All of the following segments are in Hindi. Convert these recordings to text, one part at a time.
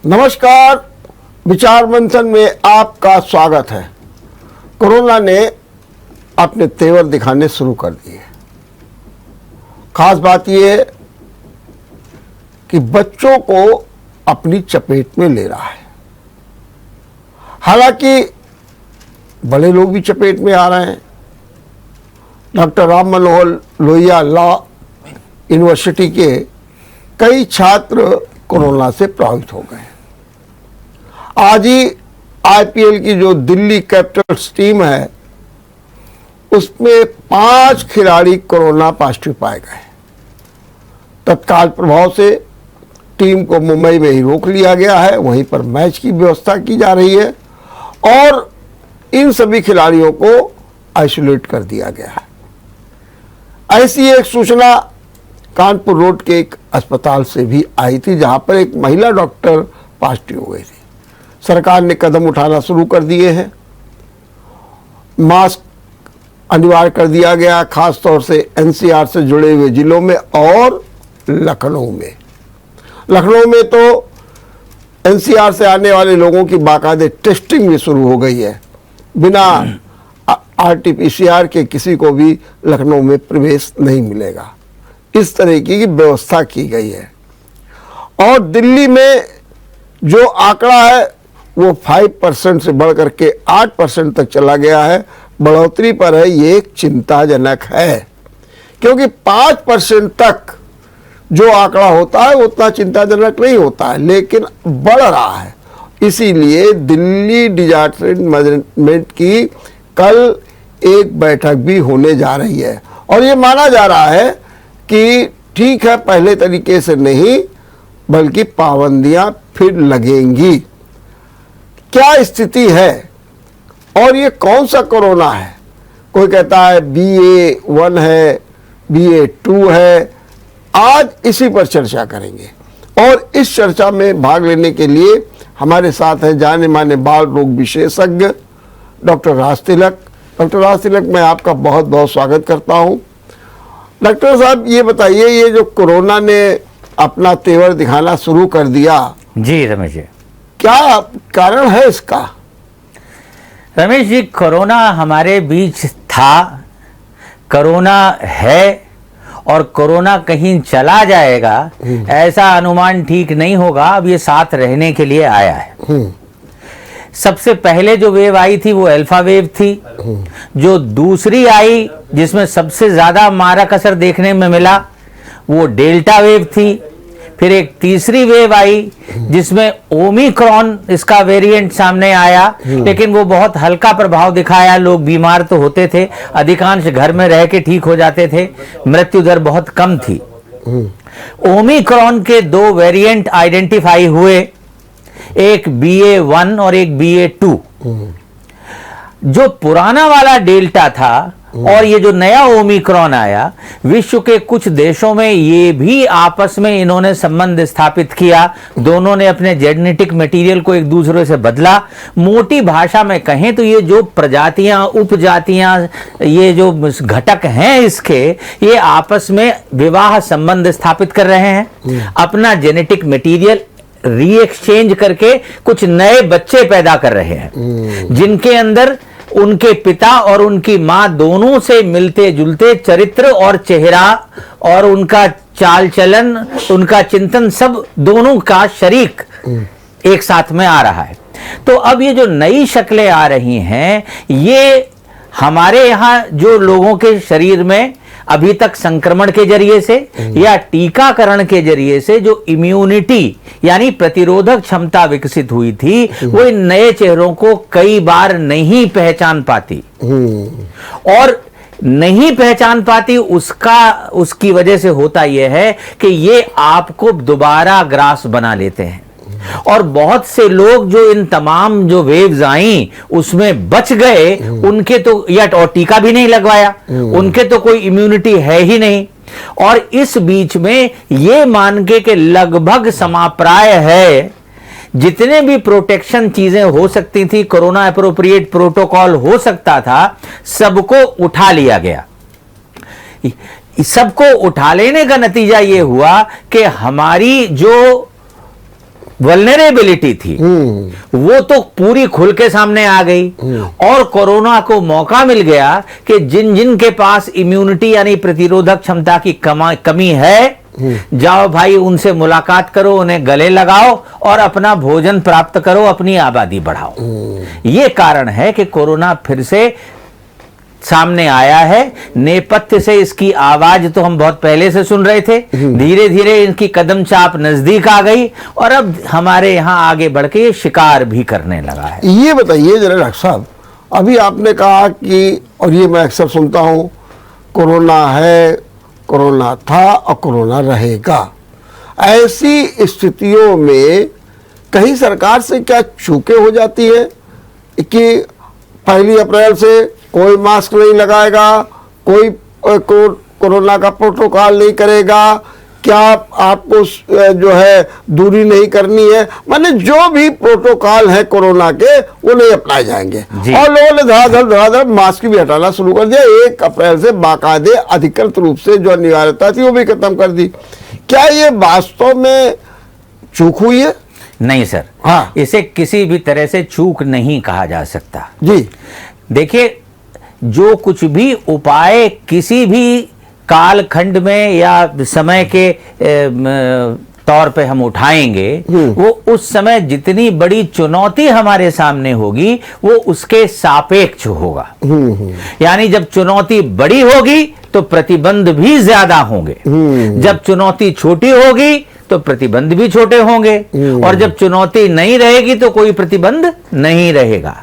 नमस्कार, विचार मंथन में आपका स्वागत है। कोरोना ने अपने तेवर दिखाने शुरू कर दिए। खास बात यह है कि बच्चों को अपनी चपेट में ले रहा है। हालांकि बड़े लोग भी चपेट में आ रहे हैं। Doctor Ram Manohar Lohia law university के कई छात्र कोरोना से प्रभावित हो गए। आज ही आईपीएल की जो दिल्ली कैपिटल्स टीम है उसमें 5 खिलाड़ी कोरोना पॉजिटिव पाए गए। तत्काल प्रभाव से टीम को मुंबई में ही रोक लिया गया है, वहीं पर मैच की व्यवस्था की जा रही है और इन सभी खिलाड़ियों को आइसोलेट कर दिया गया है। ऐसी एक सूचना कानपुर रोड के एक अस्पताल से भी आई थी, जहां पर एक महिला डॉक्टर पॉजिटिव हो गई थी। सरकार ने कदम उठाना शुरू कर दिए हैं। मास्क अनिवार्य कर दिया गया, खासतौर से एनसीआर से जुड़े हुए जिलों में और लखनऊ में। लखनऊ में तो एनसीआर से आने वाले लोगों की बाकायदे टेस्टिंग भी शुरू हो गई है। बिना आरटीपीसीआर के किसी को भी लखनऊ में प्रवेश नहीं मिलेगा। इस तरह की व्यवस्था की गई है। और दिल्ली में जो आंकड़ा है वो 5% से बढ़कर के 8% तक चला गया है, बढ़ोतरी पर है। ये एक चिंताजनक है, क्योंकि 5% तक जो आंकड़ा होता है उतना चिंताजनक नहीं होता है, लेकिन बढ़ रहा है। इसीलिए दिल्ली डिजास्टर मैनेजमेंट की कल एक बैठक भी होने जा रही है और ये माना जा रहा है कि ठीक है, पहले तरीके से नहीं बल्कि पाबंदियां फिर लगेंगी। क्या स्थिति है और ये कौन सा कोरोना है? कोई कहता है BA1 है, BA2 है। आज इसी पर चर्चा करेंगे और इस चर्चा में भाग लेने के लिए हमारे साथ हैं जाने माने बाल रोग विशेषज्ञ डॉक्टर राज तिलक। डॉक्टर राज तिलक, मैं आपका बहुत बहुत स्वागत करता हूं। डॉक्टर साहब, ये बताइए, ये जो कोरोना ने अपना तेवर दिखाना शुरू कर दिया, जी रमेश जी, क्या कारण है इसका? रमेश जी, कोरोना हमारे बीच था, कोरोना है और कोरोना कहीं चला जाएगा ऐसा अनुमान ठीक नहीं होगा। अब ये साथ रहने के लिए आया है। सबसे पहले जो वेव आई थी वो अल्फा वेव थी। जो दूसरी आई जिसमें सबसे ज्यादा मारक असर देखने में मिला वो डेल्टा वेव थी। फिर एक तीसरी वेव आई जिसमें ओमिक्रॉन इसका वेरिएंट सामने आया, लेकिन वो बहुत हल्का प्रभाव दिखाया। लोग बीमार तो होते थे, अधिकांश घर में रह के ठीक हो जाते थे, मृत्यु दर बहुत कम थी। ओमिक्रॉन के 2 वेरिएंट आइडेंटिफाई हुए, एक BA1 और एक BA2। जो पुराना वाला डेल्टा था और ये जो नया ओमिक्रॉन आया, विश्व के कुछ देशों में ये भी आपस में इन्होंने संबंध स्थापित किया। दोनों ने अपने जेनेटिक मटेरियल को एक दूसरे से बदला। मोटी भाषा में कहें तो ये जो प्रजातियां, उपजातियां, ये जो घटक हैं इसके, ये आपस में विवाह संबंध स्थापित कर रहे हैं। अपना जेनेटिक मटेरियल रीएक्सचेंज करके कुछ नए बच्चे पैदा कर रहे हैं, जिनके अंदर उनके पिता और उनकी मां दोनों से मिलते जुलते चरित्र और चेहरा और उनका चाल चलन, उनका चिंतन, सब दोनों का शरीक एक साथ में आ रहा है। तो अब ये जो नई शक्लें आ रही हैं, ये हमारे यहां जो लोगों के शरीर में अभी तक संक्रमण के जरिए से या टीकाकरण के जरिए से जो इम्यूनिटी यानी प्रतिरोधक क्षमता विकसित हुई थी, वो इन नए चेहरों को कई बार नहीं पहचान पाती। और नहीं पहचान पाती उसकी वजह से होता यह है कि ये आपको दोबारा ग्रास बना लेते हैं। और बहुत से लोग जो इन तमाम जो वेव्स आई उसमें बच गए, उनके तो या और टीका भी नहीं लगवाया, उनके तो कोई इम्यूनिटी है ही नहीं। और इस बीच में ये मान के कि लगभग समाप्राय है, जितने भी प्रोटेक्शन चीजें हो सकती थी, कोरोना एप्रोप्रिएट प्रोटोकॉल हो सकता था, सबको उठा लिया गया। सबको उठा लेने का नतीजा ये हुआ कि हमारी जो वल्नरेबिलिटी थी वो तो पूरी खुल के सामने आ गई। और कोरोना को मौका मिल गया कि जिन जिन के पास इम्यूनिटी यानी प्रतिरोधक क्षमता की कमी है, जाओ भाई उनसे मुलाकात करो, उन्हें गले लगाओ और अपना भोजन प्राप्त करो, अपनी आबादी बढ़ाओ। ये कारण है कि कोरोना फिर से सामने आया है। नेपथ्य से इसकी आवाज तो हम बहुत पहले से सुन रहे थे, धीरे धीरे इनकी कदम चाप नजदीक आ गई और अब हमारे यहां आगे बढ़ के ये शिकार भी करने लगा है। ये बताइए जरा डॉक्टर साहब, अभी आपने कहा कि, और ये मैं अक्सर सुनता हूं, कोरोना है, कोरोना था और कोरोना रहेगा। ऐसी स्थितियों में कहीं सरकार से क्या चूकें हो जाती है कि 1 अप्रैल से कोई मास्क नहीं लगाएगा, कोई कोरोना का प्रोटोकॉल नहीं करेगा, क्या आपको जो है दूरी नहीं करनी है, माने जो भी प्रोटोकॉल है कोरोना के वो नहीं अपनाए जाएंगे। और लोगों ने धड़ाधड़ मास्क भी हटाना शुरू कर दिया। 1 अप्रैल से बाकायदे अधिकृत रूप से जो अनिवार्यता थी वो भी खत्म कर दी। क्या ये वास्तव में चूक हुई है? नहीं सर, हाँ, इसे किसी भी तरह से चूक नहीं कहा जा सकता। जी देखिए, जो कुछ भी उपाय किसी भी कालखंड में या समय के तौर पे हम उठाएंगे, वो उस समय जितनी बड़ी चुनौती हमारे सामने होगी वो उसके सापेक्ष होगा। यानी जब चुनौती बड़ी होगी तो प्रतिबंध भी ज्यादा होंगे, जब चुनौती छोटी होगी तो प्रतिबंध भी छोटे होंगे, और जब चुनौती नहीं रहेगी तो कोई प्रतिबंध नहीं रहेगा।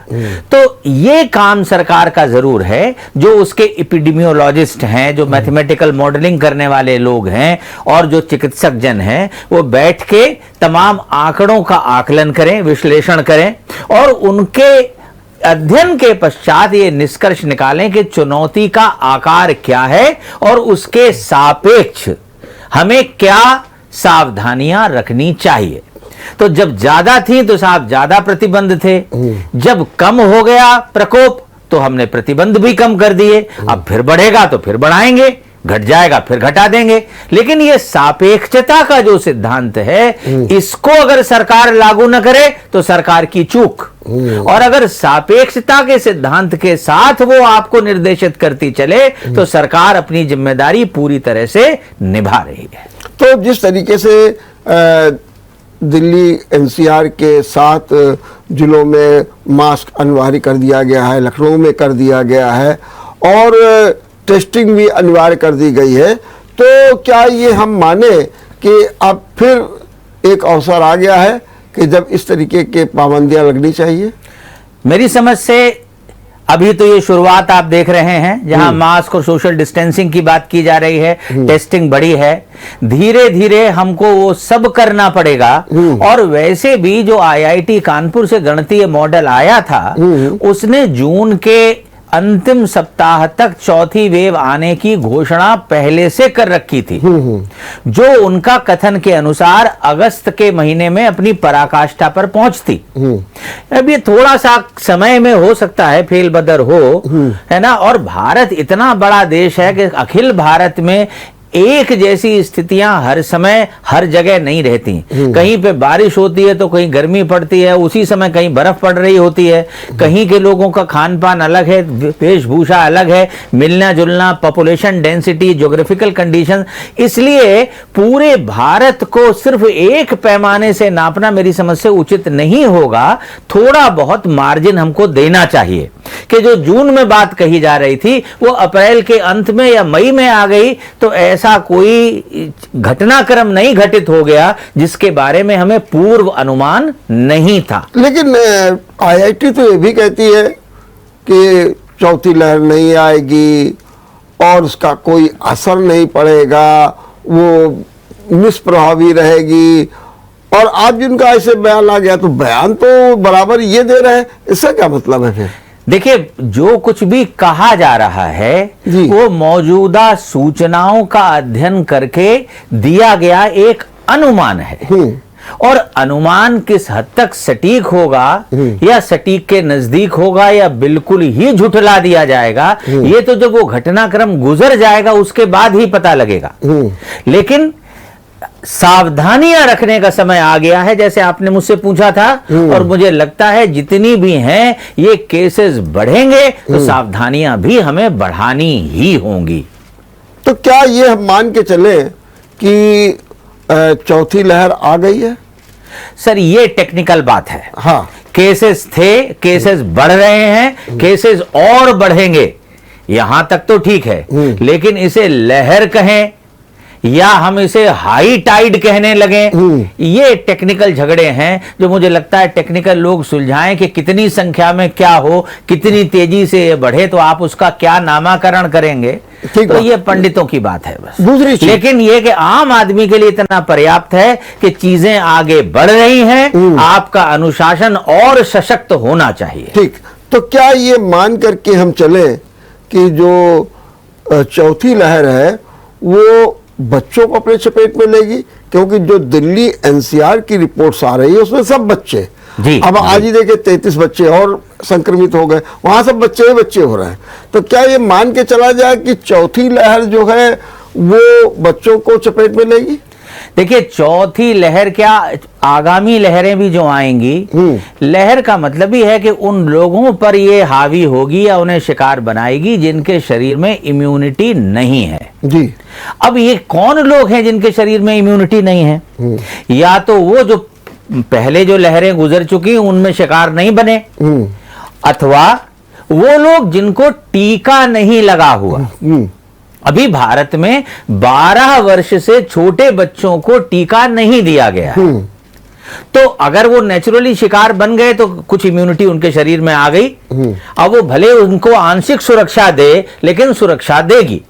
तो ये काम सरकार का जरूर है, जो उसके एपिडेमियोलॉजिस्ट हैं, जो मैथमेटिकल मॉडलिंग करने वाले लोग हैं और जो चिकित्सक जन हैं, वो बैठ के तमाम आंकड़ों का आकलन करें, विश्लेषण करें और उनके अध्ययन के पश्चात ये निष्कर्ष निकालें कि चुनौती का आकार क्या है और उसके सापेक्ष हमें क्या सावधानियां रखनी चाहिए। तो जब ज्यादा थी तो साहब ज्यादा प्रतिबंध थे, जब कम हो गया प्रकोप तो हमने प्रतिबंध भी कम कर दिए, अब फिर बढ़ेगा तो फिर बढ़ाएंगे, घट जाएगा फिर घटा देंगे। लेकिन ये सापेक्षता का जो सिद्धांत है, इसको अगर सरकार लागू न करे तो सरकार की चूक, और अगर सापेक्षता के सिद्धांत के साथ वो आपको निर्देशित करती चले तो सरकार अपनी जिम्मेदारी पूरी तरह से निभा रही है। तो जिस तरीके से दिल्ली एनसीआर के 7 जिलों में मास्क अनिवार्य कर दिया गया है, लखनऊ में कर दिया गया है और टेस्टिंग भी अनिवार्य कर दी गई है, तो क्या ये हम माने कि अब फिर एक अवसर आ गया है कि जब इस तरीके के पाबंदियां लगनी चाहिए? मेरी समझ से अभी तो ये शुरुआत आप देख रहे हैं, जहां मास्क और सोशल डिस्टेंसिंग की बात की जा रही है, टेस्टिंग बड़ी है, धीरे धीरे हमको वो सब करना पड़ेगा। और वैसे भी जो आईआईटी कानपुर से गणितीय मॉडल आया था, उसने जून के अंतिम सप्ताह तक चौथी वेव आने की घोषणा पहले से कर रखी थी, जो उनका कथन के अनुसार अगस्त के महीने में अपनी पराकाष्ठा पर पहुंचती। अब ये थोड़ा सा समय में हो सकता है फेल बदर हो, है ना। और भारत इतना बड़ा देश है कि अखिल भारत में एक जैसी स्थितियां हर समय हर जगह नहीं रहती। कहीं पे बारिश होती है तो कहीं गर्मी पड़ती है, उसी समय कहीं बर्फ पड़ रही होती है, कहीं के लोगों का खान पान अलग है, वेशभूषा अलग है, मिलना जुलना, पॉपुलेशन डेंसिटी, ज्योग्राफिकल कंडीशन। इसलिए पूरे भारत को सिर्फ एक पैमाने से नापना मेरी समझ से उचित नहीं होगा। थोड़ा बहुत मार्जिन हमको देना चाहिए कि जो जून में बात कही जा रही थी वो अप्रैल के अंत में या मई में आ गई तो ऐसा कोई घटनाक्रम नहीं घटित हो गया जिसके बारे में हमें पूर्व अनुमान नहीं था। लेकिन आईआईटी तो ये भी कहती है कि चौथी लहर नहीं आएगी और उसका कोई असर नहीं पड़ेगा, वो निष्प्रभावी रहेगी। और आज जिनका ऐसे बयान आ गया तो बयान तो बराबर ये दे रहे हैं, इसका क्या मतलब है फिर? देखिए, जो कुछ भी कहा जा रहा है वो मौजूदा सूचनाओं का अध्ययन करके दिया गया एक अनुमान है, और अनुमान किस हद तक सटीक होगा या सटीक के नजदीक होगा या बिल्कुल ही झुठला दिया जाएगा, ये तो जब वो घटनाक्रम गुजर जाएगा उसके बाद ही पता लगेगा। लेकिन सावधानियां रखने का समय आ गया है, जैसे आपने मुझसे पूछा था, और मुझे लगता है जितनी भी हैं ये केसेस बढ़ेंगे तो सावधानियां भी हमें बढ़ानी ही होंगी। तो क्या ये हम मान के चले कि चौथी लहर आ गई है? सर ये टेक्निकल बात है। हाँ, केसेस थे, केसेस बढ़ रहे हैं, केसेस और बढ़ेंगे, यहां तक तो ठीक है, लेकिन इसे लहर कहें या हम इसे हाई टाइड कहने लगे, ये टेक्निकल झगड़े हैं जो मुझे लगता है टेक्निकल लोग सुलझाएं कि कितनी संख्या में क्या हो, कितनी तेजी से ये बढ़े, तो आप उसका क्या नामाकरण करेंगे, तो ये पंडितों की बात है बस। दूसरी चीज, लेकिन ये कि आम आदमी के लिए इतना पर्याप्त है कि चीजें आगे बढ़ रही हैं, आपका अनुशासन और सशक्त होना चाहिए। ठीक, तो क्या ये मान करके हम चले कि जो चौथी लहर है वो बच्चों को अपने चपेट में लेगी? क्योंकि जो दिल्ली एनसीआर की रिपोर्ट्स आ रही है उसमें सब बच्चे, जी, अब आज ही देखे 33 बच्चे और संक्रमित हो गए, वहां सब बच्चे ही बच्चे हो रहे हैं। तो क्या ये मान के चला जाए कि चौथी लहर जो है वो बच्चों को चपेट में लेगी? देखिए, चौथी लहर क्या, आगामी लहरें भी जो आएंगी, लहर का मतलब ही है कि उन लोगों पर ये हावी होगी या उन्हें शिकार बनाएगी जिनके शरीर में इम्यूनिटी नहीं है। जी, अब ये कौन लोग हैं जिनके शरीर में इम्यूनिटी नहीं है? या तो वो जो पहले जो लहरें गुजर चुकी उनमें शिकार नहीं बने, अथवा वो लोग जिनको टीका नहीं लगा हुआ। अभी भारत में 12 वर्ष से छोटे बच्चों को टीका नहीं दिया गया है, तो अगर वो नेचुरली शिकार बन गए तो कुछ इम्यूनिटी उनके शरीर में आ गई, अब वो भले उनको आंशिक सुरक्षा दे लेकिन सुरक्षा देगी।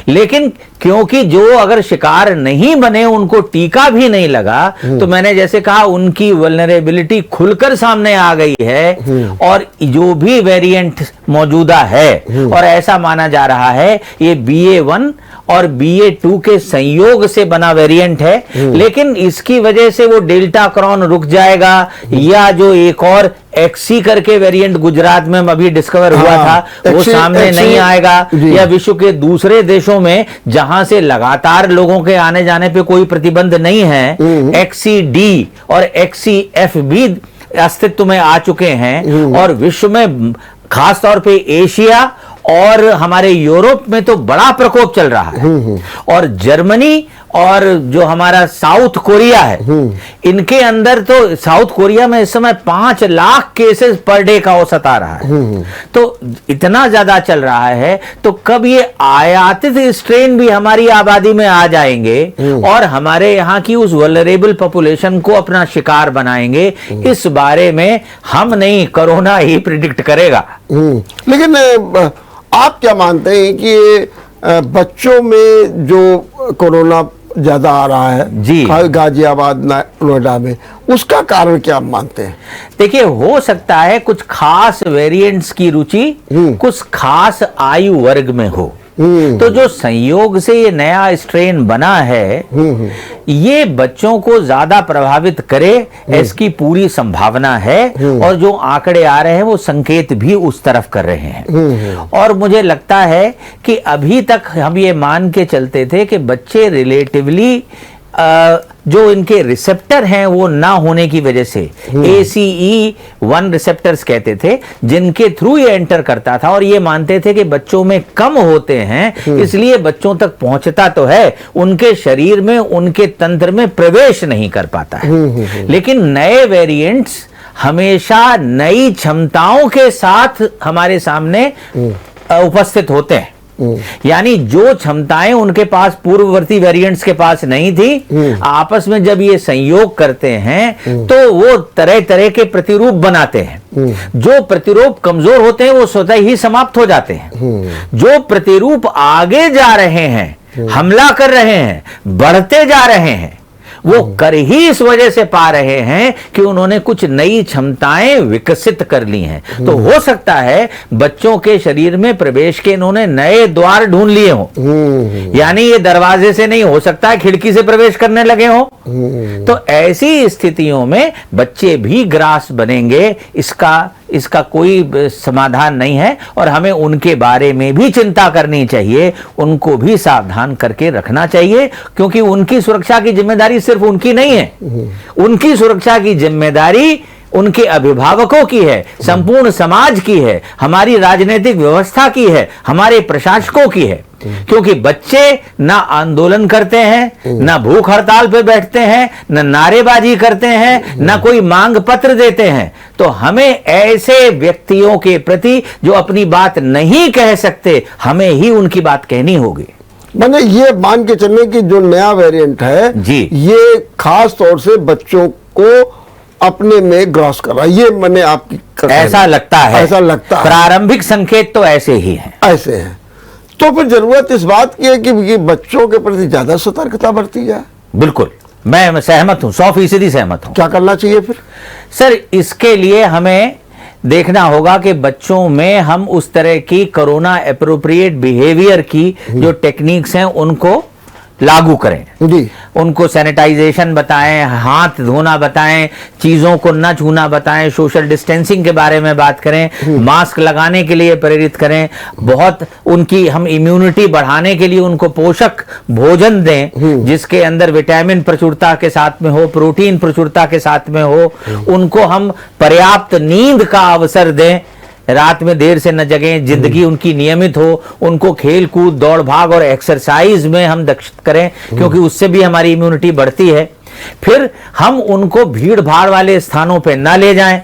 लेकिन क्योंकि जो अगर शिकार नहीं बने, उनको टीका भी नहीं लगा, तो मैंने जैसे कहा उनकी वल्नरेबिलिटी खुलकर सामने आ गई है। और जो भी वेरिएंट मौजूदा है, और ऐसा माना जा रहा है ये BA.1 और BA.2 के संयोग से बना वेरिएंट है, लेकिन इसकी वजह से वो डेल्टा क्रॉन रुक जाएगा, या जो एक और XC करके वेरिएंट गुजरात में अभी डिस्कवर हुआ था वो सामने नहीं आएगा, या विश्व के दूसरे देशों में जहां से लगातार लोगों के आने जाने पे कोई प्रतिबंध नहीं है, XCD और XCF भी अस्तित्व में आ चुके हैं। और विश्व में खासतौर पे एशिया और हमारे यूरोप में तो बड़ा प्रकोप चल रहा है, और जर्मनी और जो हमारा साउथ कोरिया है, इनके अंदर तो साउथ कोरिया में इस समय 5 लाख केसेस पर डे का औसत आ रहा है। तो इतना ज्यादा चल रहा है, तो कब ये आयातित स्ट्रेन भी हमारी आबादी में आ जाएंगे और हमारे यहाँ की उस वल्नरेबल पॉपुलेशन को अपना शिकार बनाएंगे, इस बारे में हम नहीं, कोरोना ही प्रिडिक्ट करेगा। लेकिन आप क्या मानते हैं कि बच्चों में जो कोरोना ज्यादा आ रहा है जी, गाजियाबाद नोएडा में, उसका कारण क्या मानते हैं? देखिए, हो सकता है कुछ खास वेरिएंट्स की रुचि कुछ खास आयु वर्ग में हो, तो जो संयोग से ये नया स्ट्रेन बना है ये बच्चों को ज्यादा प्रभावित करे, इसकी पूरी संभावना है, और जो आंकड़े आ रहे हैं वो संकेत भी उस तरफ कर रहे हैं। और मुझे लगता है कि अभी तक हम ये मान के चलते थे कि बच्चे रिलेटिवली जो इनके रिसेप्टर हैं वो ना होने की वजह से, ACE1 रिसेप्टर्स कहते थे, जिनके थ्रू ये एंटर करता था, और ये मानते थे कि बच्चों में कम होते हैं इसलिए बच्चों तक पहुंचता तो है, उनके शरीर में, उनके तंत्र में प्रवेश नहीं कर पाता है। लेकिन नए वेरिएंट्स हमेशा नई क्षमताओं के साथ हमारे सामने उपस्थित होते हैं। यानी जो क्षमताएं उनके पास पूर्ववर्ती वेरिएंट्स के पास नहीं थी, आपस में जब ये संयोग करते हैं तो वो तरह तरह के प्रतिरूप बनाते हैं। जो प्रतिरूप कमजोर होते हैं वो स्वतः ही समाप्त हो जाते हैं। जो प्रतिरूप आगे जा रहे हैं, हमला कर रहे हैं, बढ़ते जा रहे हैं, वो कर ही इस वजह से पा रहे हैं कि उन्होंने कुछ नई क्षमताएं विकसित कर ली हैं। तो हो सकता है बच्चों के शरीर में प्रवेश के इन्होंने नए द्वार ढूंढ लिए हों, यानी ये दरवाजे से नहीं, हो सकता है खिड़की से प्रवेश करने लगे हों। तो ऐसी स्थितियों में बच्चे भी ग्रास बनेंगे, इसका कोई समाधान नहीं है और हमें उनके बारे में भी चिंता करनी चाहिए, उनको भी सावधान करके रखना चाहिए, क्योंकि उनकी सुरक्षा की जिम्मेदारी सिर्फ उनकी नहीं है, उनकी सुरक्षा की जिम्मेदारी उनके अभिभावकों की है, संपूर्ण समाज की है, हमारी राजनीतिक व्यवस्था की है, हमारे प्रशासकों की है। क्योंकि बच्चे ना आंदोलन करते हैं, ना भूख हड़ताल पे बैठते हैं, ना नारेबाजी करते हैं, ना कोई मांग पत्र देते हैं। तो हमें ऐसे व्यक्तियों के प्रति जो अपनी बात नहीं कह सकते, हमें ही उनकी बात कहनी होगी। मैंने ये मान के चलने की जो नया वेरिएंट है जी, ये खास तौर से बच्चों को अपने में ग्रॉस कर रहा है, ये मैंने आपकी ऐसा लगता है, ऐसा लगता है। प्रारंभिक संकेत तो ऐसे ही हैं। ऐसे हैं। तो फिर जरूरत इस बात की है कि ये बच्चों के प्रति ज्यादा सतर्कता बरती जाए। बिल्कुल, मैं सहमत हूं, 100% सहमत हूं। क्या करना चाहिए फिर? सर, इसके लिए हमें देखना होगा कि बच्चों में हम उस तरह की कोरोना एप्रोप्रिएट बिहेवियर की जो टेक्निक्स हैं उनको लागू करें जी। उनको सैनिटाइजेशन बताएं, हाथ धोना बताएं, चीजों को न छूना बताएं, सोशल डिस्टेंसिंग के बारे में बात करें, मास्क लगाने के लिए प्रेरित करें, बहुत उनकी हम इम्यूनिटी बढ़ाने के लिए उनको पोषक भोजन दें जिसके अंदर विटामिन प्रचुरता के साथ में हो, प्रोटीन प्रचुरता के साथ में हो, उनको हम पर्याप्त नींद का अवसर दें, रात में देर से न जगें, जिंदगी उनकी नियमित हो, उनको खेल कूद दौड़ भाग और एक्सरसाइज में हम दक्षित करें क्योंकि उससे भी हमारी इम्यूनिटी बढ़ती है। फिर हम उनको भीड़ भाड़ वाले स्थानों पे न ले जाएं।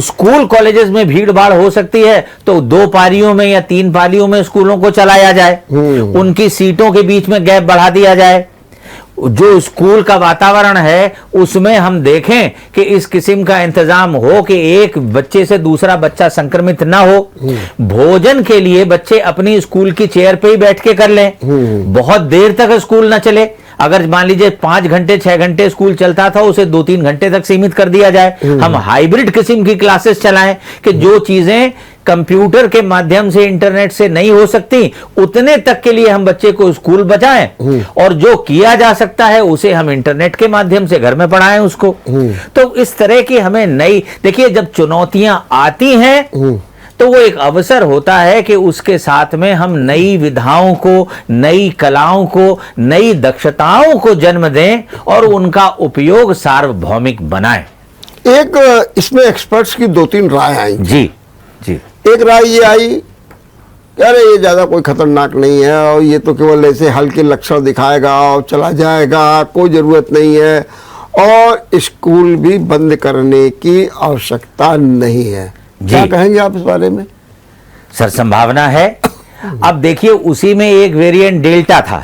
स्कूल कॉलेजेस में भीड़ भाड़ हो सकती है तो 2 पारियों में या 3 पारियों में स्कूलों को चलाया जाए, उनकी सीटों के बीच में गैप बढ़ा दिया जाए। जो स्कूल का वातावरण है उसमें हम देखें कि इस किस्म का इंतजाम हो कि एक बच्चे से दूसरा बच्चा संक्रमित ना हो। भोजन के लिए बच्चे अपनी स्कूल की चेयर पे ही बैठ के कर लें, बहुत देर तक स्कूल ना चले। अगर मान लीजिए 5 घंटे 6 घंटे स्कूल चलता था उसे 2-3 घंटे तक सीमित कर दिया जाए। हम हाइब्रिड किस्म की क्लासेस चलाएं कि जो चीजें कंप्यूटर के माध्यम से इंटरनेट से नहीं हो सकती उतने तक के लिए हम बच्चे को स्कूल बचाएं और जो किया जा सकता है उसे हम इंटरनेट के माध्यम से घर में पढ़ाएं उसको। तो इस तरह की हमें नई, देखिए जब चुनौतियां आती हैं तो वो एक अवसर होता है कि उसके साथ में हम नई विधाओं को, नई कलाओं को, नई दक्षताओं को जन्म दें और उनका उपयोग सार्वभौमिक बनाएं। एक इसमें एक्सपर्ट्स की 2-3 राय आई। जी जी। एक राय ये आई कि अरे ये ज्यादा कोई खतरनाक नहीं है और ये तो केवल ऐसे हल्के लक्षण दिखाएगा और चला जाएगा, कोई जरूरत नहीं है और स्कूल भी बंद करने की आवश्यकता नहीं है। क्या कहेंगे आप इस बारे में? सर, संभावना है। अब देखिए उसी में एक वेरिएंट डेल्टा था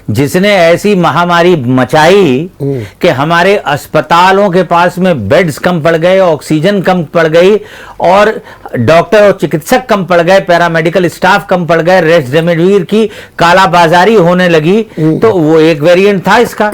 जिसने ऐसी महामारी मचाई कि हमारे अस्पतालों के पास में बेड्स कम पड़ गए, ऑक्सीजन कम पड़ गई और डॉक्टर और चिकित्सक कम पड़ गए, पैरामेडिकल स्टाफ कम पड़ गए, रेमडेसिविर की कालाबाजारी होने लगी। तो वो एक वेरिएंट था इसका।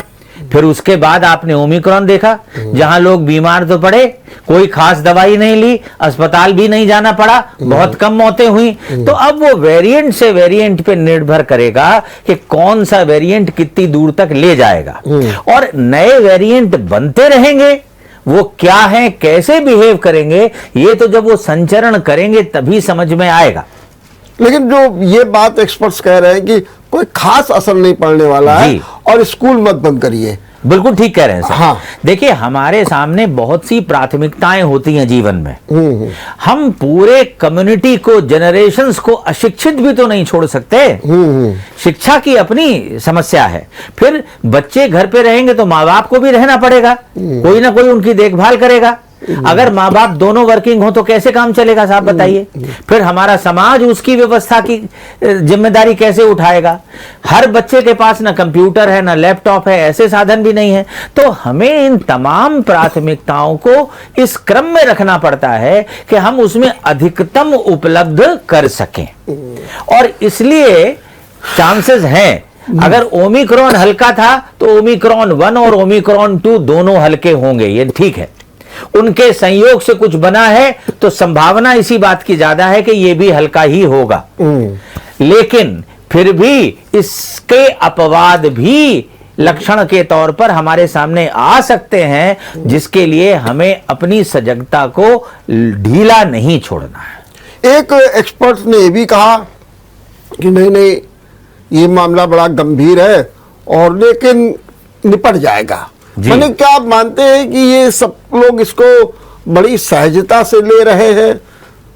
फिर उसके बाद आपने ओमिक्रॉन देखा जहां लोग बीमार तो पड़े, कोई खास दवाई नहीं ली, अस्पताल भी नहीं जाना पड़ा, बहुत कम मौतें हुई। तो अब वो वेरिएंट से वेरिएंट पे निर्भर करेगा कि कौन सा वेरिएंट कितनी दूर तक ले जाएगा और नए वेरिएंट बनते रहेंगे। वो क्या है, कैसे बिहेव करेंगे, ये तो जब वो संचरण करेंगे तभी समझ में आएगा। लेकिन जो ये बात एक्सपर्ट्स कह रहे हैं कि कोई खास असर नहीं पड़ने वाला है और स्कूल मत बंद करिए, बिल्कुल ठीक कह रहे हैं सर। हाँ। देखिए हमारे सामने बहुत सी प्राथमिकताएं होती हैं जीवन में। हम पूरे कम्युनिटी को, जनरेशंस को अशिक्षित भी तो नहीं छोड़ सकते। शिक्षा की अपनी समस्या है। फिर बच्चे घर पे रहेंगे तो माँ बाप को भी रहना पड़ेगा, कोई ना कोई उनकी देखभाल करेगा। अगर माँ बाप दोनों वर्किंग हो तो कैसे काम चलेगा साहब बताइए। फिर हमारा समाज उसकी व्यवस्था की जिम्मेदारी कैसे उठाएगा। हर बच्चे के पास ना कंप्यूटर है, ना लैपटॉप है, ऐसे साधन भी नहीं है। तो हमें इन तमाम प्राथमिकताओं को इस क्रम में रखना पड़ता है कि हम उसमें अधिकतम उपलब्ध कर सकें और इसलिए चांसेस हैं अगर ओमिक्रॉन हल्का था तो ओमिक्रॉन 1 और ओमिक्रॉन 2 दोनों हल्के होंगे, ये ठीक है। उनके संयोग से कुछ बना है तो संभावना इसी बात की ज्यादा है कि ये भी हल्का ही होगा। लेकिन फिर भी इसके अपवाद भी लक्षण के तौर पर हमारे सामने आ सकते हैं, जिसके लिए हमें अपनी सजगता को ढीला नहीं छोड़ना है। एक एक्सपर्ट ने ये भी कहा कि नहीं ये मामला बड़ा गंभीर है और लेकिन निपट जाएगा। मैंने क्या आप मानते हैं कि ये सब लोग इसको बड़ी सहजता से ले रहे हैं,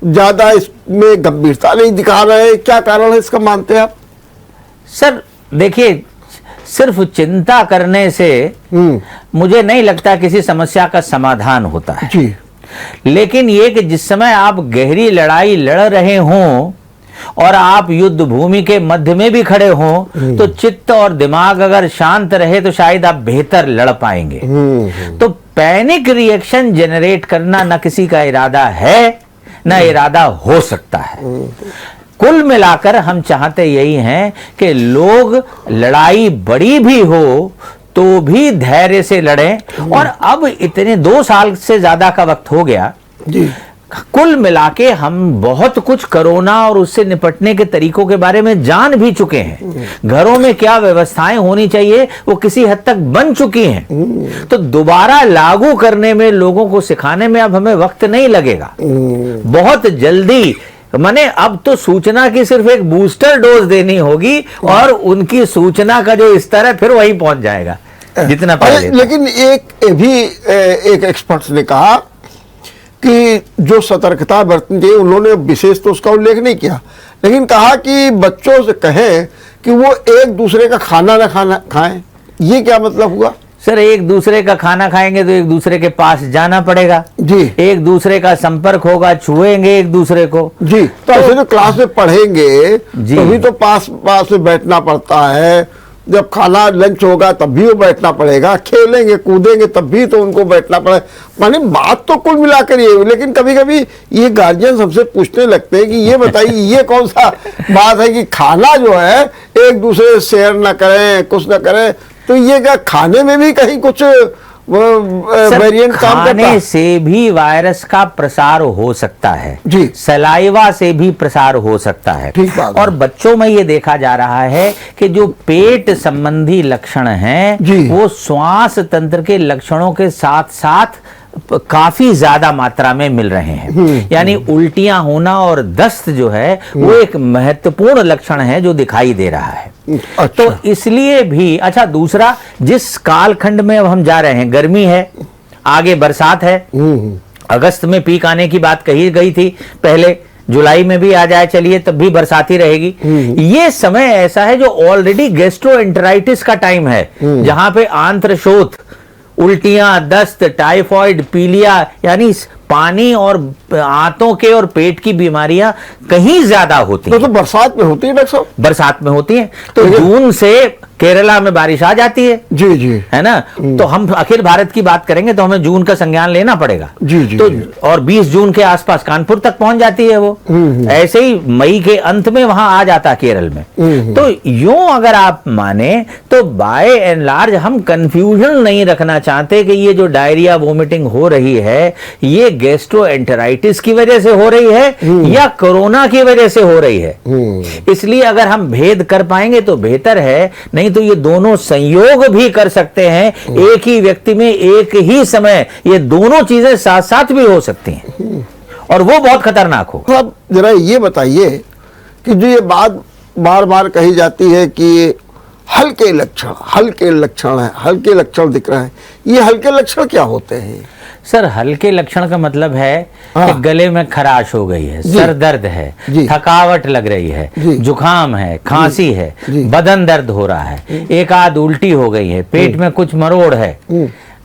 ज्यादा इसमें गंभीरता नहीं दिखा रहे हैं, क्या कारण है इसका मानते हैं आप? सर देखिए, सिर्फ चिंता करने से मुझे नहीं लगता किसी समस्या का समाधान होता है जी। लेकिन ये कि जिस समय आप गहरी लड़ाई लड़ रहे हों और आप युद्ध भूमि के मध्य में भी खड़े हों, तो चित्त और दिमाग अगर शांत रहे तो शायद आप बेहतर लड़ पाएंगे। तो पैनिक रिएक्शन जनरेट करना न किसी का इरादा है न इरादा हो सकता है। कुल मिलाकर हम चाहते यही हैं कि लोग लड़ाई बड़ी भी हो तो भी धैर्य से लड़ें। और अब इतने 2 साल से ज्यादा का वक्त हो गया जी। कुल मिलाके हम बहुत कुछ कोरोना और उससे निपटने के तरीकों के बारे में जान भी चुके हैं। घरों में क्या व्यवस्थाएं होनी चाहिए वो किसी हद तक बन चुकी हैं। तो दोबारा लागू करने में, लोगों को सिखाने में अब हमें वक्त नहीं लगेगा। बहुत जल्दी, माने अब तो सूचना की सिर्फ एक बूस्टर डोज देनी होगी और उनकी सूचना का जो स्तर है फिर वही पहुंच जाएगा जितना पहले। लेकिन एक एक्सपर्ट ने कहा कि जो सतर्कता बरतनी चाहिए, उन्होंने विशेष तो उसका उल्लेख नहीं किया, लेकिन कहा कि बच्चों से कहें कि वो एक दूसरे का खाना न खाएं। ये क्या मतलब हुआ? सर एक दूसरे का खाना खाएंगे तो एक दूसरे के पास जाना पड़ेगा जी। एक दूसरे का संपर्क होगा, छुएंगे एक दूसरे को जी। तो ऐसे जो क्लास में पढ़ेंगे तभी तो पास में बैठना पड़ता है। जब खाना लंच होगा तब भी वो बैठना पड़ेगा, खेलेंगे कूदेंगे तब भी तो उनको बैठना पड़ेगा। माने बात तो कुल मिलाकर ये, लेकिन कभी कभी ये गार्जियन हमसे पूछने लगते हैं कि ये बताइए ये कौन सा बात है कि खाना जो है एक दूसरे से शेयर ना करें, कुछ ना करें, तो ये क्या खाने में भी कहीं कुछ वेरिएंट काम करता है? खाने से भी वायरस का प्रसार हो सकता है जी। सलाइवा से भी प्रसार हो सकता है। ठीक बात। और बच्चों में ये देखा जा रहा है कि जो पेट संबंधी लक्षण हैं वो श्वास तंत्र के लक्षणों के साथ साथ काफी ज्यादा मात्रा में मिल रहे हैं। यानी उल्टियां होना और दस्त जो है वो एक महत्वपूर्ण लक्षण है जो दिखाई दे रहा है। अच्छा। तो इसलिए भी अच्छा, दूसरा जिस कालखंड में अब हम जा रहे हैं, गर्मी है, आगे बरसात है, अगस्त में पीक आने की बात कही गई थी, पहले जुलाई में भी आ जाए चलिए तब भी बरसाती रहेगी। ये समय ऐसा है जो ऑलरेडी गैस्ट्रोएंटेराइटिस का टाइम है, जहां पे आंत्रशोथ, उल्टियां, दस्त, टाइफॉइड, पीलिया यानी पानी और आंतों के और पेट की बीमारियां कहीं ज्यादा होती हैं। तो बरसात में होती है डॉक्टर साहब? बरसात में होती है। तो जून से केरला में बारिश आ जाती है जी जी, है ना। तो हम अखिल भारत की बात करेंगे तो हमें जून का संज्ञान लेना पड़ेगा जी जी, तो जी। और 20 जून के आसपास कानपुर तक पहुंच जाती है वो। ऐसे ही मई के अंत में वहां आ जाता केरल में। तो यूं अगर आप माने तो बाय एंड लार्ज हम कंफ्यूजन नहीं रखना चाहते कि ये जो डायरिया वोमिटिंग हो रही है ये गैस्ट्रोएंटेराइटिस की वजह से हो रही है या कोरोना की वजह से हो रही है। इसलिए अगर हम भेद कर पाएंगे तो बेहतर है, नहीं तो ये दोनों संयोग भी कर सकते हैं। एक ही व्यक्ति में एक ही समय ये दोनों चीजें साथ साथ भी हो सकती हैं और वो बहुत खतरनाक हो। अब जरा ये बताइए कि जो ये बात बार बार कही जाती है कि हल्के लक्षण है, हल्के लक्षण दिख रहे हैं, ये हल्के लक्षण क्या होते हैं? सर हल्के लक्षण का मतलब है कि गले में खराश हो गई है, सर दर्द है, थकावट लग रही है, जुकाम है, खांसी है, बदन दर्द हो रहा है, एक आध उल्टी हो गई है, पेट में कुछ मरोड़ है।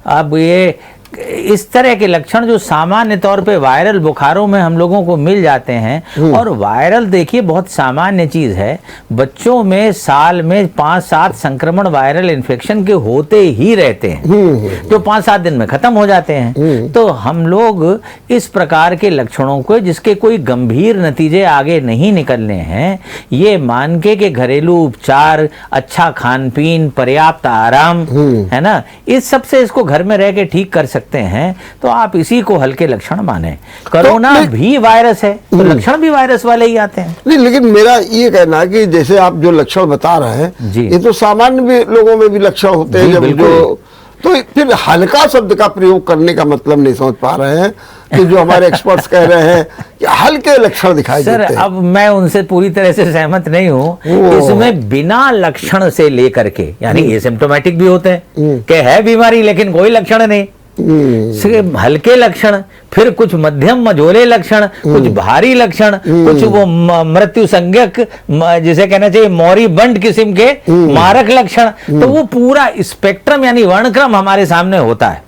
अब ये इस तरह के लक्षण जो सामान्य तौर पे वायरल बुखारों में हम लोगों को मिल जाते हैं, और वायरल देखिए बहुत सामान्य चीज है, बच्चों में साल में 5-7 संक्रमण वायरल इन्फेक्शन के होते ही रहते हैं, जो 5-7 दिन में खत्म हो जाते हैं। तो हम लोग इस प्रकार के लक्षणों को, जिसके कोई गंभीर नतीजे आगे नहीं निकलने हैं, ये मान के कि घरेलू उपचार, अच्छा खान पीन, पर्याप्त आराम, है ना, इस सब से इसको घर में रह के ठीक कर सकते हैं, तो आप इसी को हल्के लक्षण माने। कोरोना भी वायरस है तो लक्षण भी वायरस वाले ही आते हैं। नहीं, लेकिन मेरा ये कहना है कि जैसे आप जो लक्षण बता रहे हैं, जी। ये तो सामान्य भी लोगों में भी लक्षण होते हैं, जब जो तो फिर हल्का शब्द का प्रयोग करने का मतलब नहीं समझ पा रहे हैं कि जो हमारे एक्सपर्ट्स कह रहे हैं कि हल्के लक्षण दिखाई देते हैं। सर, अब मैं उनसे पूरी तरह से सहमत नहीं हूँ। इसमें बिना लक्षण से लेकर के, यानी एसिम्प्टोमेटिक भी होते हैं कि है बीमारी लेकिन कोई लक्षण नहीं, हल्के लक्षण, फिर कुछ मध्यम मझोले लक्षण, कुछ भारी लक्षण, कुछ वो मृत्यु संज्ञक, जिसे कहना चाहिए मौरीबंड किस्म के मारक लक्षण, तो वो पूरा स्पेक्ट्रम यानी वर्णक्रम हमारे सामने होता है,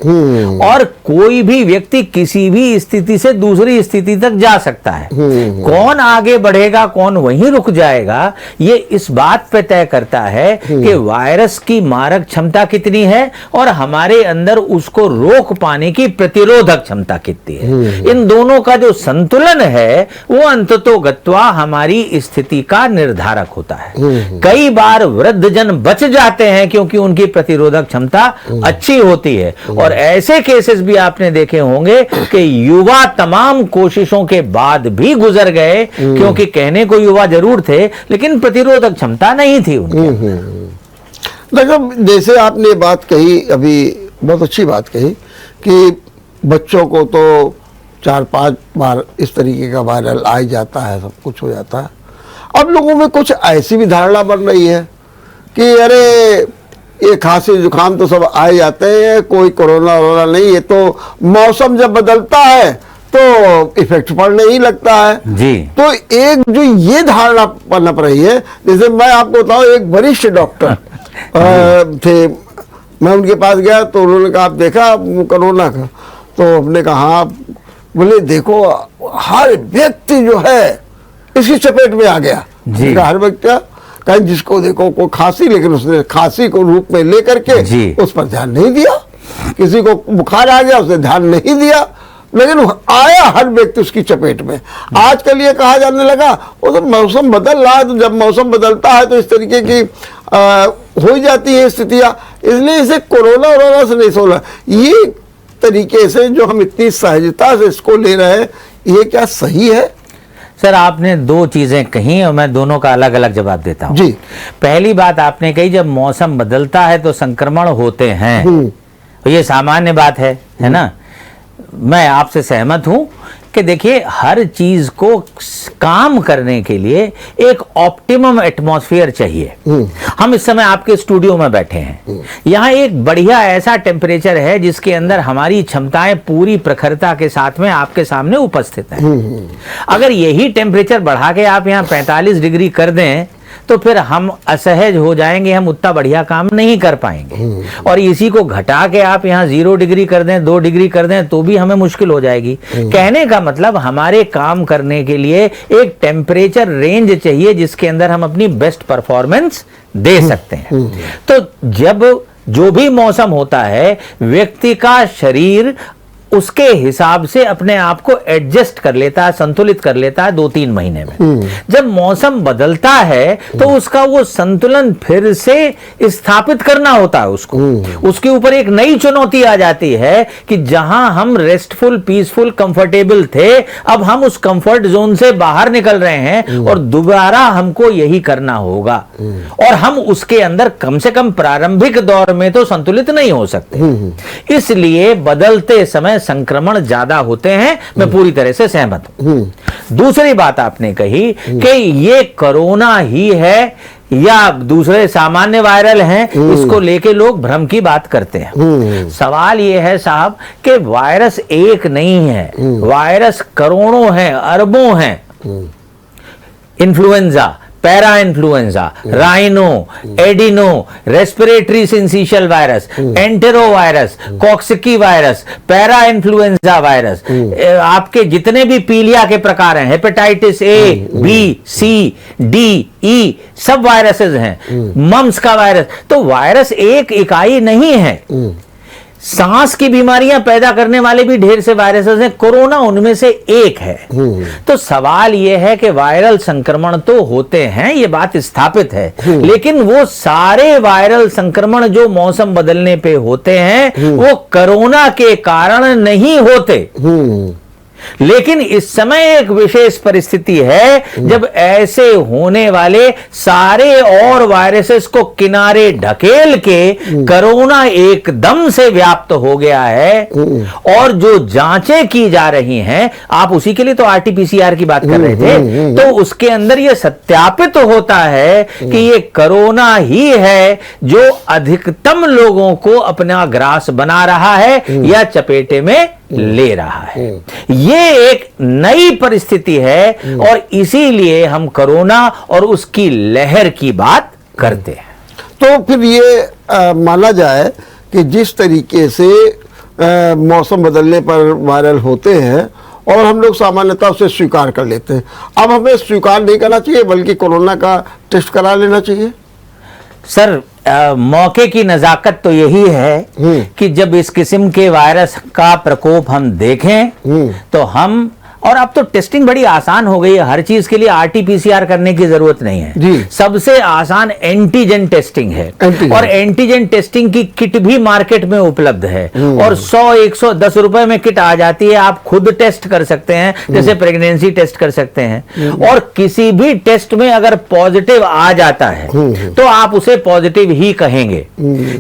और कोई भी व्यक्ति किसी भी स्थिति से दूसरी स्थिति तक जा सकता है। कौन आगे बढ़ेगा, कौन वहीं रुक जाएगा, ये इस बात पे तय करता है कि वायरस की मारक क्षमता कितनी है और हमारे अंदर उसको रोक पाने की प्रतिरोधक क्षमता कितनी है। इन दोनों का जो संतुलन है वो अंततोगत्वा हमारी स्थिति का निर्धारक होता है। कई बार वृद्धजन बच जाते हैं क्योंकि उनकी प्रतिरोधक क्षमता अच्छी होती है, और ऐसे केसेस भी आपने देखे होंगे कि युवा तमाम कोशिशों के बाद भी गुजर गए, क्योंकि कहने को युवा जरूर थे लेकिन प्रतिरोधक क्षमता नहीं थी उनकी। देखो, जैसे आपने बात कही अभी, बहुत अच्छी बात कही कि बच्चों को तो 4-5 बार इस तरीके का वायरल आ ही जाता है, सब कुछ हो जाता है। अब लोगों में कुछ ऐसी भी धारणा बन रही है कि अरे ये खांसी जुकाम तो सब आ ही जाते हैं, कोई कोरोना वोरोना नहीं, ये तो मौसम जब बदलता है तो इफेक्ट पड़ने ही लगता है जी। तो एक जो ये धारणा पनप रही है, जैसे मैं आपको बताऊं, एक वरिष्ठ डॉक्टर थे, मैं उनके पास गया तो उन्होंने कहा आप देखा कोरोना का, तो हमने कहा हाँ, बोले देखो हर व्यक्ति जो है इसकी चपेट में आ गया जी। हर व्यक्ति, कहीं जिसको देखो कोई खांसी, लेकिन उसने खांसी को रूप में लेकर के उस पर ध्यान नहीं दिया, किसी को बुखार आ गया उसने ध्यान नहीं दिया, लेकिन आया हर व्यक्ति उसकी चपेट में। आजकल ये कहा जाने लगा वो तो मौसम बदल रहा है, तो जब मौसम बदलता है तो इस तरीके की हो जाती है स्थितियां, इसलिए इसे कोरोना वोरोना से नहीं सोना। ये तरीके से जो हम इतनी सहजता से इसको ले रहे हैं, ये क्या सही है? सर, आपने दो चीजें कही और मैं दोनों का अलग अलग जवाब देता हूं। जी। पहली बात आपने कही जब मौसम बदलता है तो संक्रमण होते हैं, ये सामान्य बात है ना। मैं आपसे सहमत हूं कि देखिए हर चीज को काम करने के लिए एक ऑप्टिमम एटमॉस्फेयर चाहिए। हम इस समय आपके स्टूडियो में बैठे हैं, यहाँ एक बढ़िया ऐसा टेम्परेचर है जिसके अंदर हमारी क्षमताएं पूरी प्रखरता के साथ में आपके सामने उपस्थित हैं। अगर यही टेम्परेचर बढ़ा के आप यहाँ 45 डिग्री कर दें तो फिर हम असहज हो जाएंगे, हम उतना बढ़िया काम नहीं कर पाएंगे। और इसी को घटा के आप यहाँ 0 डिग्री कर दें, 2 डिग्री कर दें तो भी हमें मुश्किल हो जाएगी। कहने का मतलब हमारे काम करने के लिए एक टेम्परेचर रेंज चाहिए जिसके अंदर हम अपनी बेस्ट परफॉर्मेंस दे सकते हैं। तो जब जो भी मौसम होता है, व्यक्ति का शरीर उसके हिसाब से अपने आप को एडजस्ट कर लेता है, संतुलित कर लेता है 2-3 महीने में। जब मौसम बदलता है तो उसका वो संतुलन फिर से स्थापित करना होता है उसको। उसके ऊपर एक नई चुनौती आ जाती है कि जहां हम रेस्टफुल, पीसफुल, कंफर्टेबल थे, अब हम उस कंफर्ट जोन से बाहर निकल रहे हैं और दोबारा हमको यही करना होगा। और हम उसके अंदर कम से कम प्रारंभिक दौर में तो संतुलित नहीं हो सकते। इसलिए बदलते समय संक्रमण ज्यादा होते हैं, मैं पूरी तरह से सहमत हूं। दूसरी बात आपने कही कि ये कोरोना ही है या दूसरे सामान्य वायरल हैं, इसको लेके लोग भ्रम की बात करते हैं। सवाल ये है साहब कि वायरस एक नहीं है, वायरस करोड़ों हैं, अरबों हैं। Influenza, para influenza, rhino, adeno, respiratory syncytial virus, entero virus, coxsackie virus, para influenza virus, आपके जितने भी पीलिया के प्रकार हैं, hepatitis A, B, C, D, E, सब वायरसेस हैं, मम्स का वायरस। तो वायरस एक इकाई नहीं है, सांस की बीमारियां पैदा करने वाले भी ढेर से वायरसेस हैं, कोरोना उनमें से एक है। तो सवाल यह है कि वायरल संक्रमण तो होते हैं, ये बात स्थापित है, लेकिन वो सारे वायरल संक्रमण जो मौसम बदलने पे होते हैं वो कोरोना के कारण नहीं होते। लेकिन इस समय एक विशेष परिस्थिति है जब ऐसे होने वाले सारे और वायरसेस को किनारे ढकेल के कोरोना एकदम से व्याप्त हो गया है। और जो जांचें की जा रही हैं, आप उसी के लिए तो आरटीपीसीआर की बात कर रहे थे, तो उसके अंदर यह सत्यापित होता है कि ये कोरोना ही है जो अधिकतम लोगों को अपना ग्रास बना रहा है या चपेटे में ले रहा है। ये एक नई परिस्थिति है और इसीलिए हम कोरोना और उसकी लहर की बात करते हैं। तो फिर ये माना जाए कि जिस तरीके से मौसम बदलने पर वायरल होते हैं और हम लोग सामान्यतः उसे स्वीकार कर लेते हैं, अब हमें स्वीकार नहीं करना चाहिए बल्कि कोरोना का टेस्ट करा लेना चाहिए। सर, मौके की नजाकत तो यही है कि जब इस किस्म के वायरस का प्रकोप हम देखें तो हम, और अब तो टेस्टिंग बड़ी आसान हो गई है, हर चीज के लिए आरटीपीसीआर करने की जरूरत नहीं है जी। सबसे आसान एंटीजन टेस्टिंग है। और एंटीजन टेस्टिंग की किट भी मार्केट में उपलब्ध है और 100-110 रुपए में किट आ जाती है। आप खुद टेस्ट कर सकते हैं, जैसे प्रेगनेंसी टेस्ट कर सकते हैं। और किसी भी टेस्ट में अगर पॉजिटिव आ जाता है तो आप उसे पॉजिटिव ही कहेंगे,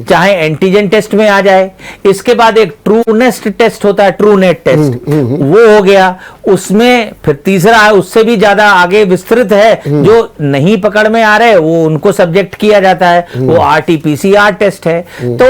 चाहे एंटीजन टेस्ट में आ जाए। इसके बाद एक ट्रूनेस्ट टेस्ट होता है, ट्रूनेट टेस्ट, वो हो गया। उसमें फिर तीसरा है, उससे भी ज्यादा आगे विस्तृत है, जो नहीं पकड़ में आ रहे वो उनको सब्जेक्ट किया जाता है, वो आरटीपीसीआर टेस्ट है। तो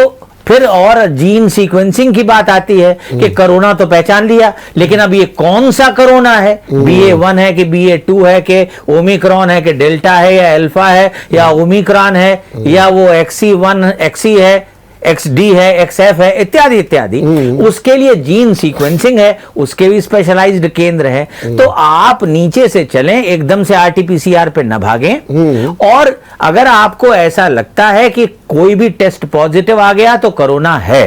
फिर और जीन सीक्वेंसिंग की बात आती है कि कोरोना तो पहचान लिया, लेकिन अब ये कौन सा कोरोना है, BA.1 है कि BA.2 है कि ओमिक्रॉन है कि डेल्टा है या अल्फा है या ओमिक्रॉन है या वो XE1 XE है, XD है, XF है, इत्यादि इत्यादि। उसके लिए जीन सीक्वेंसिंग है, उसके भी स्पेशलाइज्ड केंद्र है। तो आप नीचे से चलें, एकदम से आरटीपीसीआर पे न भागें। और अगर आपको ऐसा लगता है कि कोई भी टेस्ट पॉजिटिव आ गया तो कोरोना है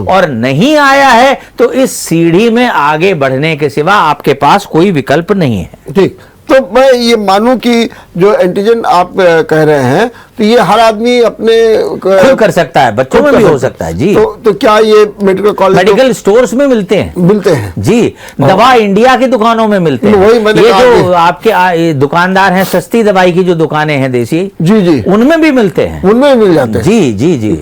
और नहीं आया है, तो इस सीढ़ी में आगे बढ़ने के सिवा आपके पास कोई विकल्प नहीं है। ठीक, तो मैं ये मानूं कि जो एंटीजन आप कह रहे हैं तो ये हर आदमी अपने खुद कर सकता है, बच्चों में भी हो सकता है जी। तो क्या ये मेडिकल कॉलेज, मेडिकल स्टोर्स में मिलते हैं जी, दवा इंडिया की दुकानों में मिलते हैं। वही मैंने ये कहा जो आपके दुकानदार हैं, सस्ती दवाई की जो दुकानें हैं देसी, जी जी, उनमें भी मिलते हैं, उनमें मिल जाते हैं जी जी जी।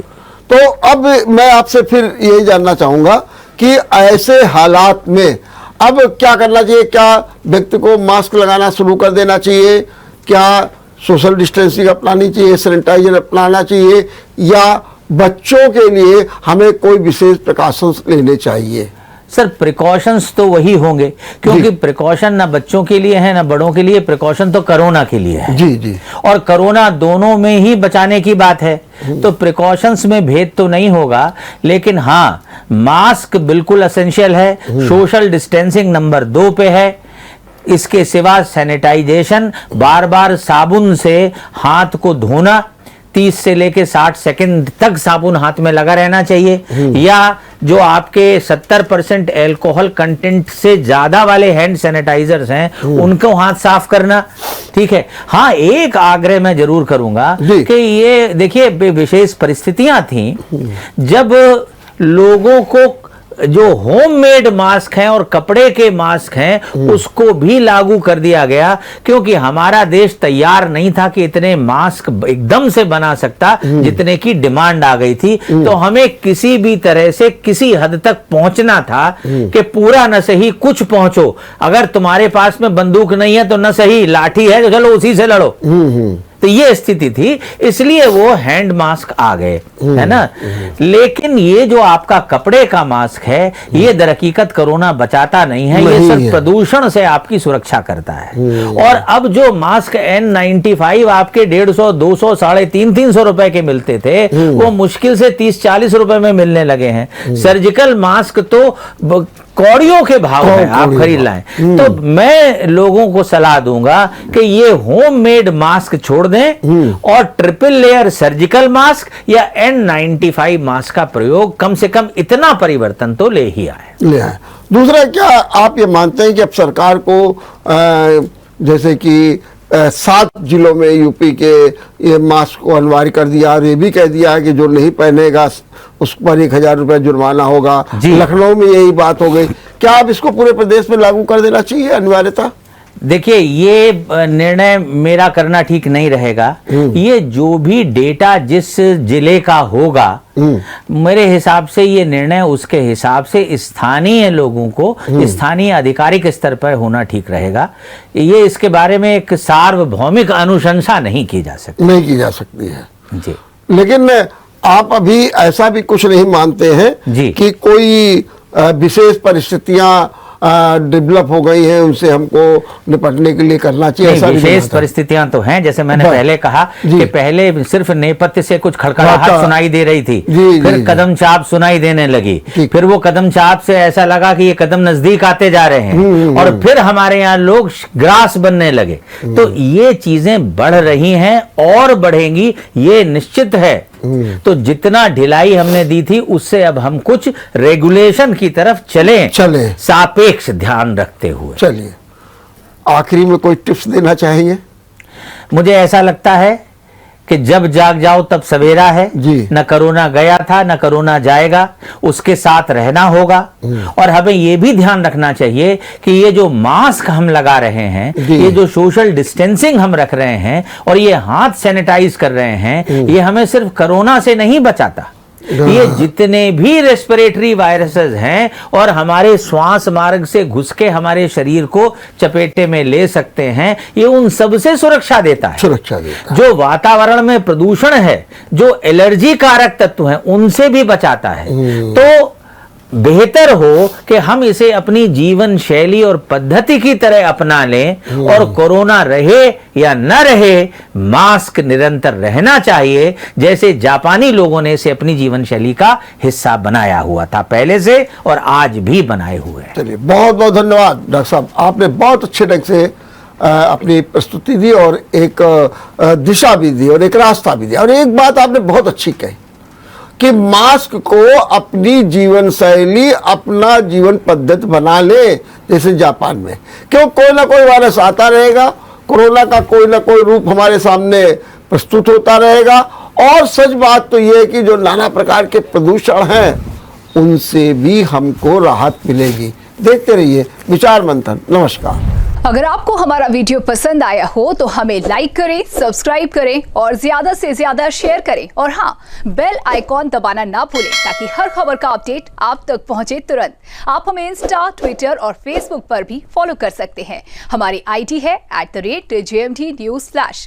तो अब मैं आपसे फिर यही जानना चाहूंगा कि ऐसे हालात में अब क्या करना चाहिए? क्या व्यक्ति को मास्क लगाना शुरू कर देना चाहिए? क्या सोशल डिस्टेंसिंग अपनानी चाहिए, सैनिटाइजर अपनाना चाहिए, या बच्चों के लिए हमें कोई विशेष प्रिकॉशंस लेने चाहिए? सर, प्रिकॉशंस तो वही होंगे, क्योंकि प्रिकॉशन ना बच्चों के लिए है ना बड़ों के लिए, प्रिकॉशन तो कोरोना के लिए है जी जी। और कोरोना दोनों में ही बचाने की बात है, तो प्रिकॉशंस में भेद तो नहीं होगा। लेकिन हाँ, मास्क बिल्कुल एसेंशियल है, सोशल डिस्टेंसिंग नंबर 2 पे है। इसके सिवा सैनिटाइजेशन, बार बार साबुन से हाथ को धोना, 30 से लेके 60 सेकंड तक साबुन हाथ में लगा रहना चाहिए। या जो आपके 70% एल्कोहल कंटेंट से ज्यादा वाले हैंड सैनिटाइजर्स हैं उनको हाथ साफ करना, ठीक है। हाँ, एक आग्रह मैं जरूर करूंगा कि ये देखिए, विशेष परिस्थितियां थी जब लोगों को जो होममेड मास्क हैं और कपड़े के मास्क हैं उसको भी लागू कर दिया गया, क्योंकि हमारा देश तैयार नहीं था कि इतने मास्क एकदम से बना सकता जितने की डिमांड आ गई थी। तो हमें किसी भी तरह से किसी हद तक पहुंचना था कि पूरा न सही कुछ पहुंचो। अगर तुम्हारे पास में बंदूक नहीं है तो न सही लाठी है तो चलो उसी से लड़ो। तो ये स्थिति थी, इसलिए वो हैंड मास्क आ गए, है ना। लेकिन ये जो आपका कपड़े का मास्क है, ये दर हकीकत कोरोना बचाता नहीं है, ये सिर्फ प्रदूषण से आपकी सुरक्षा करता है। और अब जो मास्क N95 आपके 150, 200, 350 रुपए के मिलते थे, वो मुश्किल से 30-40 रुपए में मिलने लगे हैं। सर्जिकल मास्क तो कौड़ियों के भाव है, आप खरीद लाएं। तो मैं लोगों को सलाह दूंगा कि ये होममेड मास्क छोड़ दें और ट्रिपल लेयर सर्जिकल मास्क या N95 मास्क का प्रयोग कम से कम इतना परिवर्तन तो ले ही आए। दूसरा, क्या आप ये मानते हैं कि अब सरकार को जैसे कि 7 जिलों में यूपी के ये मास्क को अनिवार्य कर दिया और ये भी कह दिया कि जो नहीं पहनेगा उस पर 1000 रुपये जुर्माना होगा। लखनऊ में यही बात हो गई, क्या आप इसको पूरे प्रदेश में लागू कर देना चाहिए अनिवार्यता? देखिए, ये निर्णय मेरा करना ठीक नहीं रहेगा। ये जो भी डेटा जिस जिले का होगा, मेरे हिसाब से ये निर्णय उसके हिसाब से स्थानीय लोगों को, स्थानीय आधिकारिक स्तर पर होना ठीक रहेगा। ये इसके बारे में एक सार्वभौमिक अनुशंसा नहीं की जा सकती है जी। लेकिन आप अभी ऐसा भी कुछ नहीं मानते हैं जी कि कोई विशेष परिस्थितियां डेवलप हो गई हैं, उनसे हमको निपटने के लिए करना चाहिए? ऐसा विशेष परिस्थितियां तो हैं, जैसे मैंने पहले कहा कि पहले सिर्फ नेपथ्य से कुछ खड़खड़ाहट सुनाई दे रही थी, फिर कदम चाप सुनाई देने लगी, फिर वो कदम चाप से ऐसा लगा कि ये कदम नजदीक आते जा रहे हैं, और फिर हमारे यहाँ लोग ग्रास बनने लगे। तो ये चीजें बढ़ रही हैं और बढ़ेंगी, ये निश्चित है। तो जितना ढिलाई हमने दी थी, उससे अब हम कुछ रेगुलेशन की तरफ चलें, सापेक्ष ध्यान रखते हुए। चलिए, आखिरी में कोई टिप्स देना चाहेंगे? मुझे ऐसा लगता है कि जब जाग जाओ तब सवेरा है। न कोरोना गया था, न कोरोना जाएगा, उसके साथ रहना होगा। और हमें यह भी ध्यान रखना चाहिए कि ये जो मास्क हम लगा रहे हैं, ये जो सोशल डिस्टेंसिंग हम रख रहे हैं और ये हाथ सैनिटाइज कर रहे हैं, ये हमें सिर्फ कोरोना से नहीं बचाता। ये जितने भी रेस्पिरेटरी वायरसेस हैं और हमारे श्वास मार्ग से घुस के हमारे शरीर को चपेटे में ले सकते हैं, ये उन सब से सुरक्षा देता है। जो वातावरण में प्रदूषण है, जो एलर्जी कारक तत्व हैं, उनसे भी बचाता है। तो बेहतर हो कि हम इसे अपनी जीवन शैली और पद्धति की तरह अपना लें, और कोरोना रहे या न रहे, मास्क निरंतर रहना चाहिए, जैसे जापानी लोगों ने इसे अपनी जीवन शैली का हिस्सा बनाया हुआ था पहले से और आज भी बनाए हुए हैं। चलिए, बहुत बहुत धन्यवाद डॉक्टर साहब, आपने बहुत अच्छे ढंग से अपनी प्रस्तुति दी और एक दिशा भी दी और एक रास्ता भी दिया। और एक बात आपने बहुत अच्छी कही कि मास्क को अपनी जीवन शैली, अपना जीवन पद्धति बना ले, जैसे जापान में। क्यों, कोई ना कोई वायरस आता रहेगा, कोरोना का कोई ना कोई रूप हमारे सामने प्रस्तुत होता रहेगा। और सच बात तो यह है कि जो नाना प्रकार के प्रदूषण हैं, उनसे भी हमको राहत मिलेगी। देखते रहिए विचार मंथन। नमस्कार। अगर आपको हमारा वीडियो पसंद आया हो तो हमें लाइक करें, सब्सक्राइब करें और ज्यादा से ज्यादा शेयर करें। और हाँ, बेल आइकॉन दबाना ना भूलें ताकि हर खबर का अपडेट आप तक पहुंचे तुरंत। आप हमें इंस्टा, ट्विटर और फेसबुक पर भी फॉलो कर सकते हैं। हमारी आईडी है @JMT News Flash।